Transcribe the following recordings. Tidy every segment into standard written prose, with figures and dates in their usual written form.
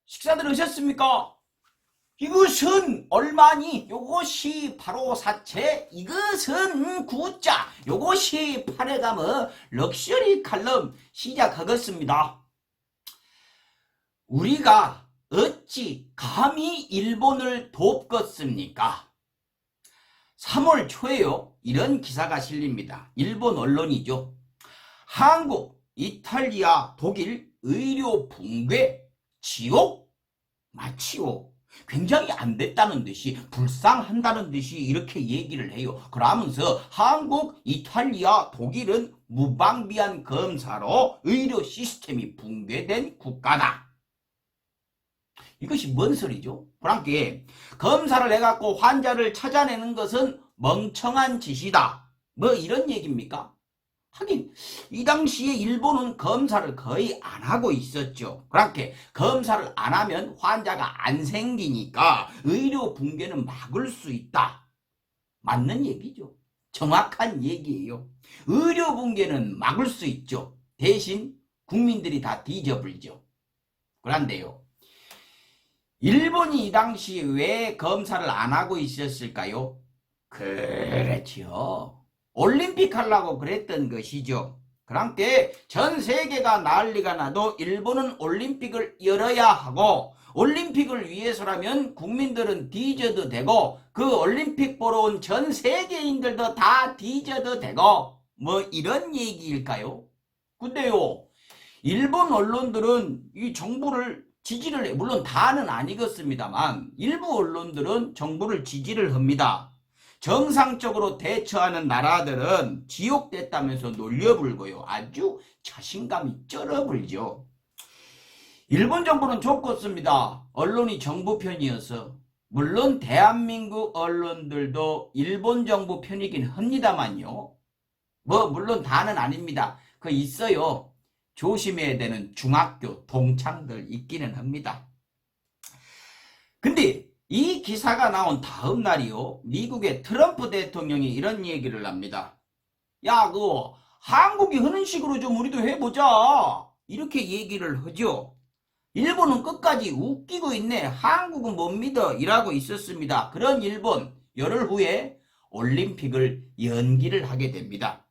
식사들 하셨습니까? 이것은 얼마니? 요것이 바로 사채, 이것은 구자, 요것이 팔에가뭐 럭셔리 칼럼 시작하겠습니다. 우리가 어찌 감히 일본을 돕겠습니까? 3월 초에요. 이런 기사가 실립니다. 일본 언론이죠. 한국, 이탈리아, 독일 의료 붕괴, 지옥, 마치오. 굉장히 안 됐다는 듯이 불쌍한다는 듯이 이렇게 얘기를 해요. 그러면서 한국, 이탈리아, 독일은 무방비한 검사로 의료 시스템이 붕괴된 국가다. 이것이 뭔 소리죠? 그러니까 검사를 해갖고 환자를 찾아내는 것은 멍청한 짓이다. 뭐 이런 얘기입니까? 하긴 이 당시에 일본은 검사를 거의 안 하고 있었죠. 그렇게 검사를 안 하면 환자가 안 생기니까 의료 붕괴는 막을 수 있다. 맞는 얘기죠. 정확한 얘기예요. 의료 붕괴는 막을 수 있죠. 대신 국민들이 다 뒤져불죠. 그런데요. 일본이 이 당시 왜 검사를 안 하고 있었을까요? 그렇죠. 올림픽 하려고 그랬던 것이죠. 그러니까 전 세계가 난리가 나도 일본은 올림픽을 열어야 하고 올림픽을 위해서라면 국민들은 뒤져도 되고 그 올림픽 보러 온 전 세계인들도 다 뒤져도 되고 뭐 이런 얘기일까요? 근데요. 일본 언론들은 이 정부를 지지를 해. 물론 다는 아니겠습니다만 일부 언론들은 정부를 지지를 합니다. 정상적으로 대처하는 나라들은 지옥됐다면서 놀려불고요. 아주 자신감이 쩔어불죠. 일본 정부는 좋겠습니다. 언론이 정부 편이어서. 물론 대한민국 언론들도 일본 정부 편이긴 합니다만요. 뭐 물론 다는 아닙니다. 그 있어요. 조심해야 되는 중학교 동창들 있기는 합니다. 근데 이 기사가 나온 다음 날이요. 미국의 트럼프 대통령이 이런 얘기를 합니다. 야, 한국이 하는 식으로 좀 우리도 해보자. 이렇게 얘기를 하죠. 일본은 끝까지 웃기고 있네. 한국은 못 믿어. 이라고 있었습니다. 그런 일본, 열흘 후에 올림픽을 연기를 하게 됩니다.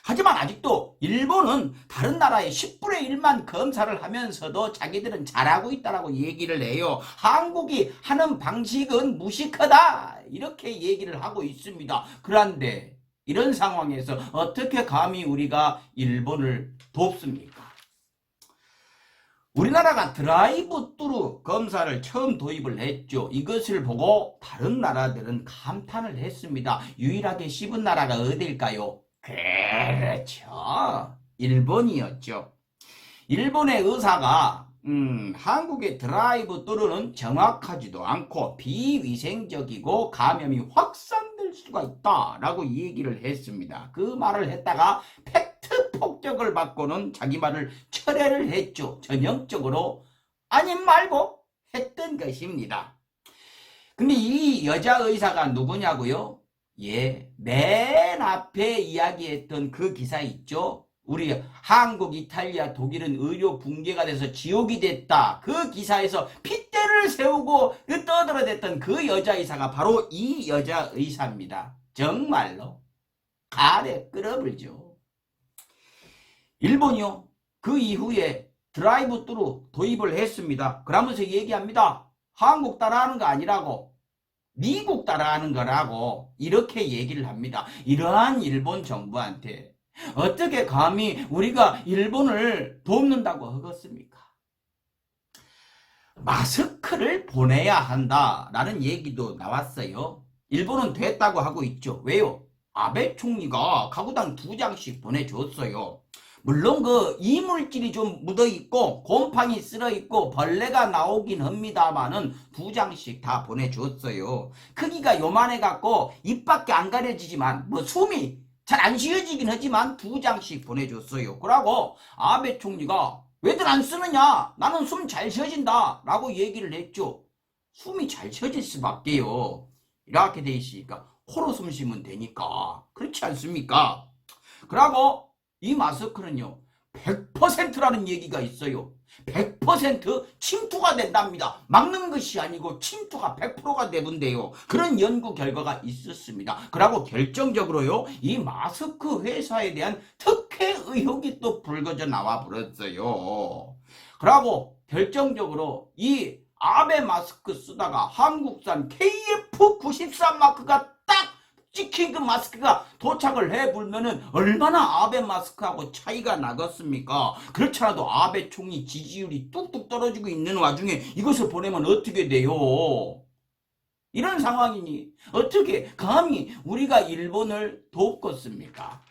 하지만 아직도 일본은 다른 나라의 10분의 1만 검사를 하면서도 자기들은 잘하고 있다라고 얘기를 해요. 한국이 하는 방식은 무식하다 이렇게 얘기를 하고 있습니다. 그런데 이런 상황에서 어떻게 감히 우리가 일본을 돕습니까? 우리나라가 드라이브 뚜루 검사를 처음 도입을 했죠. 이것을 보고 다른 나라들은 감탄을 했습니다. 유일하게 씹은 나라가 어딜까요? 그렇죠. 일본이었죠. 일본의 의사가 한국의 드라이브 뚜루는 정확하지도 않고 비위생적이고 감염이 확산될 수가 있다라고 얘기를 했습니다. 그 말을 했다가 팩트 폭격을 받고는 자기 말을 철회를 했죠. 전형적으로 아님 말고 했던 것입니다. 근데 이 여자 의사가 누구냐고요? 예, 맨 앞에 이야기했던 그 기사 있죠? 우리 한국, 이탈리아, 독일은 의료 붕괴가 돼서 지옥이 됐다. 그 기사에서 핏대를 세우고 떠들어댔던 그 여자의사가 바로 이 여자의사입니다. 정말로 가래 끌어불죠. 일본이요. 그 이후에 드라이브 뚜루 도입을 했습니다. 그러면서 얘기합니다. 한국 따라하는 거 아니라고. 미국 따라하는 거라고 이렇게 얘기를 합니다. 이러한 일본 정부한테 어떻게 감히 우리가 일본을 돕는다고 하겠습니까? 마스크를 보내야 한다라는 얘기도 나왔어요. 일본은 됐다고 하고 있죠. 왜요? 아베 총리가 가구당 2장씩 보내줬어요. 물론 그 이물질이 좀 묻어있고 곰팡이 쓸어있고 벌레가 나오긴 합니다만은 2장씩 다 보내줬어요. 크기가 요만해갖고 입밖에 안 가려지지만 뭐 숨이 잘 안 쉬어지긴 하지만 2장씩 보내줬어요. 그러고 아베 총리가 왜들 안 쓰느냐? 나는 숨 잘 쉬어진다 라고 얘기를 했죠. 숨이 잘 쉬어질 수밖에요. 이렇게 돼 있으니까 코로 숨 쉬면 되니까. 그렇지 않습니까? 그러고 이 마스크는요 100%라는 얘기가 있어요. 100% 침투가 된답니다. 막는 것이 아니고 침투가 100%가 되는데요. 그런 연구 결과가 있었습니다. 그리고 결정적으로요, 이 마스크 회사에 대한 특혜 의혹이 또 불거져 나와 버렸어요. 그리고 결정적으로 이 아베 마스크 쓰다가 한국산 KF94 마크가 딱 찍힌 그 마스크가 도착을 해보면은 얼마나 아베 마스크하고 차이가 나겠습니까? 그렇잖아도 아베 총리 지지율이 뚝뚝 떨어지고 있는 와중에 이것을 보내면 어떻게 돼요? 이런 상황이니 어떻게 감히 우리가 일본을 돕겠습니까?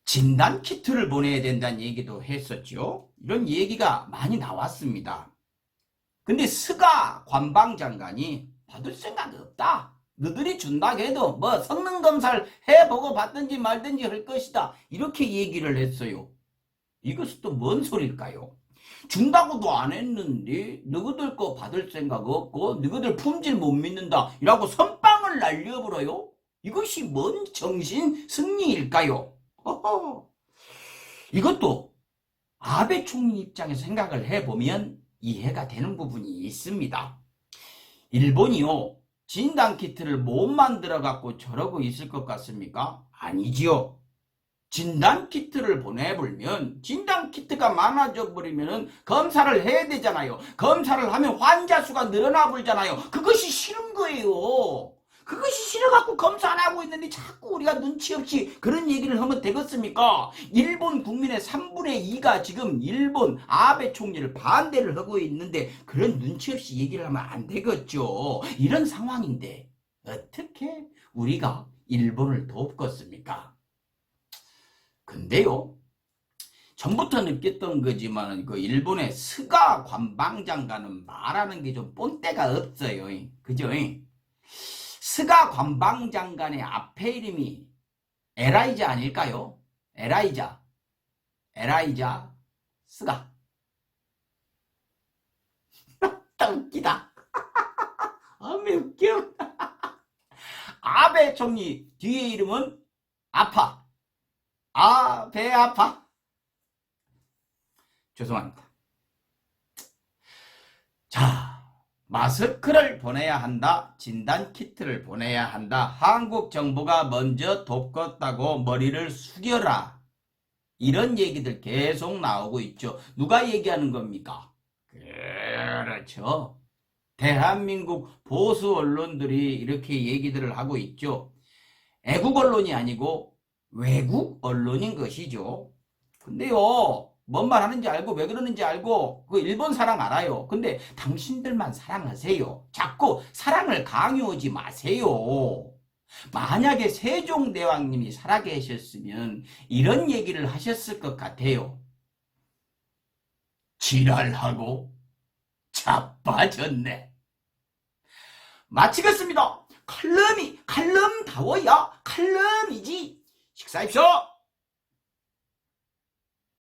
진단키트를 보내야 된다는 얘기도 했었죠. 이런 얘기가 많이 나왔습니다. 근데 스가 관방장관이 받을 생각이 없다. 너들이 준다고 해도 뭐 성능 검사를 해보고 받든지 말든지 할 것이다. 이렇게 얘기를 했어요. 이것은 또 뭔 소리일까요? 준다고도 안 했는데 너희들 거 받을 생각 없고 너희들 품질 못 믿는다 이라고 선빵을 날려버려요? 이것이 뭔 정신 승리일까요? 허허. 이것도 아베 총리 입장에서 생각을 해보면 이해가 되는 부분이 있습니다. 일본이요, 진단키트를 못 만들어 갖고 저러고 있을 것 같습니까? 아니지요. 진단키트를 보내버리면 진단키트가 많아져 버리면 검사를 해야 되잖아요. 검사를 하면 환자 수가 늘어나 버리잖아요. 그것이 싫은 거예요. 그것이 싫어갖고 검사 안 하고 있는데 자꾸 우리가 눈치 없이 그런 얘기를 하면 되겠습니까? 일본 국민의 3분의 2가 지금 일본 아베 총리를 반대를 하고 있는데 그런 눈치 없이 얘기를 하면 안 되겠죠. 이런 상황인데 어떻게 우리가 일본을 돕겠습니까? 근데요, 전부터 느꼈던 거지만 그 일본의 스가 관방장관은 말하는 게 좀 본때가 없어요. 그죠? 스가 관방장관의 앞에 이름이 에라이자 아닐까요? 에라이자 스가. 웃기다. 아메 웃겨. 아베 총리 뒤에 이름은 아파. 배 아파. 죄송합니다. 자, 마스크를 보내야 한다. 진단키트를 보내야 한다. 한국 정부가 먼저 돕겠다고 머리를 숙여라. 이런 얘기들 계속 나오고 있죠. 누가 얘기하는 겁니까? 그렇죠. 대한민국 보수 언론들이 이렇게 얘기들을 하고 있죠. 애국 언론이 아니고 외국 언론인 것이죠. 근데요, 뭔 말 하는지 알고 왜 그러는지 알고 그 일본 사랑 알아요. 근데 당신들만 사랑하세요. 자꾸 사랑을 강요하지 마세요. 만약에 세종대왕님이 살아계셨으면 이런 얘기를 하셨을 것 같아요. 지랄하고 자빠졌네. 마치겠습니다. 칼럼다워야 칼럼이지. 식사합시오.